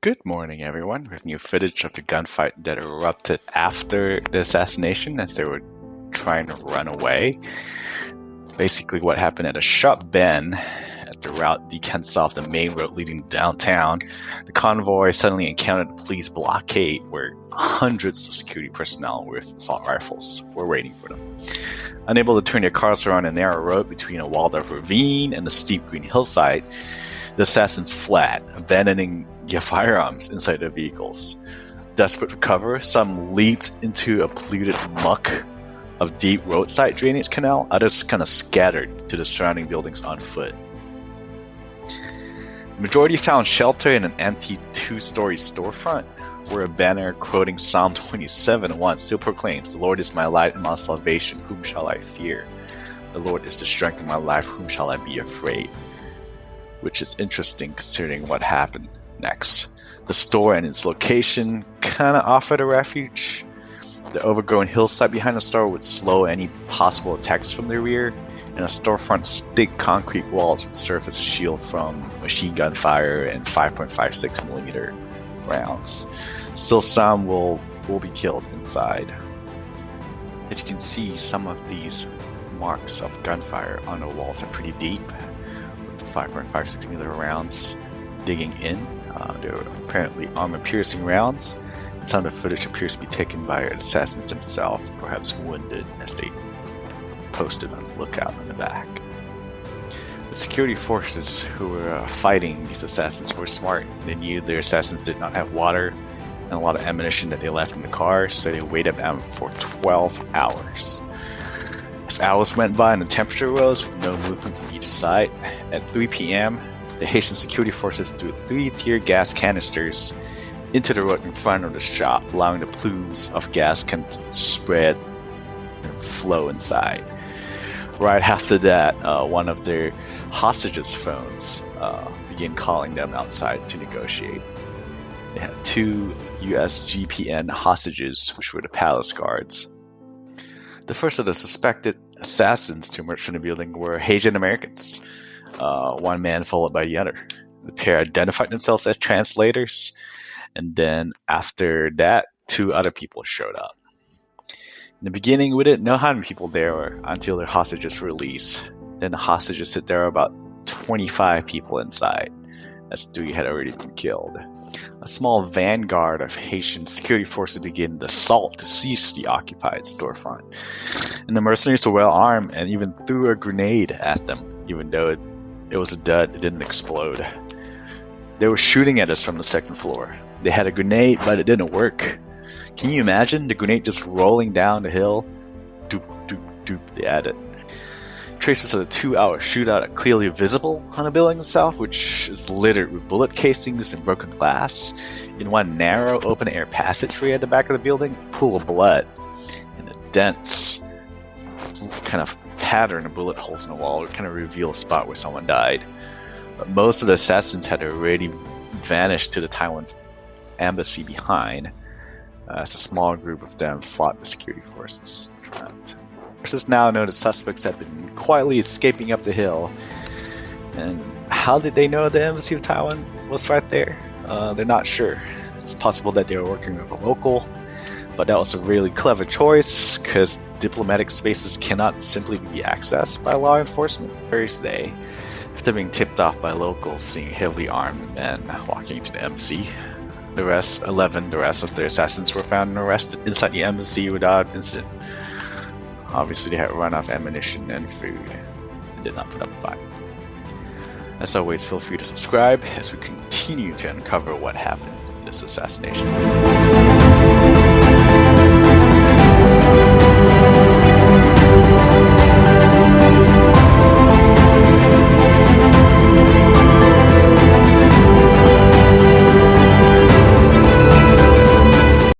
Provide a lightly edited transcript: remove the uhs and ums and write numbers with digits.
Good morning, everyone. With new footage of the gunfight that erupted after the assassination as they were trying to run away. Basically, what happened at a sharp bend at the route decants off the main road leading downtown, the convoy suddenly encountered a police blockade where hundreds of security personnel with assault rifles were waiting for them. Unable to turn their cars around a narrow road between a walled-off ravine and a steep green hillside, the assassins fled, abandoning their firearms inside their vehicles. Desperate for cover, some leaped into a polluted muck of deep roadside drainage canal. Others kind of scattered to the surrounding buildings on foot. The majority found shelter in an empty two-story storefront, where a banner quoting Psalm 27:1 still proclaims, "The Lord is my light and my salvation, whom shall I fear? The Lord is the strength of my life, whom shall I be afraid?" Which is interesting considering what happened next. The store and its location kind of offered a refuge. The overgrown hillside behind the store would slow any possible attacks from the rear, and the storefront's thick concrete walls would serve as a shield from machine gun fire and 5.56mm rounds. Still, some will be killed inside. As you can see, some of these marks of gunfire on the walls are pretty deep, with the 5.56mm rounds digging in. They're apparently armor-piercing rounds. Some of the footage appears to be taken by assassins themselves, perhaps wounded as they posted on the lookout on the back. The security forces who were fighting these assassins were smart. They knew their assassins did not have water and a lot of ammunition that they left in the car, so they waited them for 12 hours. As hours went by and the temperature rose with no movement from each side, at 3 p.m., the Haitian security forces threw 3 tear gas canisters into the road in front of the shop, allowing the plumes of gas to spread and flow inside. Right after that, one of their hostages' phones began calling them outside to negotiate. They had 2 US GPN hostages, which were the palace guards. The first of the suspected assassins to emerge from the building were Haitian Americans, one man followed by the other. The pair identified themselves as translators, and then after that, 2 other people showed up. In the beginning, we didn't know how many people there were until the hostages were released. Then the hostages said there were about 25 people inside, as 3 had already been killed. A small vanguard of Haitian security forces began the assault to seize the occupied storefront. And the mercenaries were well armed and even threw a grenade at them, even though it was a dud, it didn't explode. They were shooting at us from the second floor. They had a grenade, but it didn't work. Can you imagine the grenade just rolling down the hill? Doop, doop, doop, they added. Traces of the 2-hour shootout are clearly visible on the building itself, which is littered with bullet casings and broken glass. In one narrow open-air passageway at the back of the building, a pool of blood and a dense kind of pattern of bullet holes in the wall would kind of reveal a spot where someone died. But most of the assassins had already vanished to the Taiwan's embassy behind, as a small group of them fought the security forces in front. Forces now know the suspects have been quietly escaping up the hill. And how did they know the embassy of Taiwan was right there? They're not sure. It's possible that they were working with a local, but that was a really clever choice because diplomatic spaces cannot simply be accessed by law enforcement. Thursday, after being tipped off by locals seeing heavily armed men walking into the embassy, the rest of the assassins were found and arrested inside the embassy without incident. Obviously, they had run out of ammunition and food and did not put up a fight. As always, feel free to subscribe as we continue to uncover what happened in this assassination.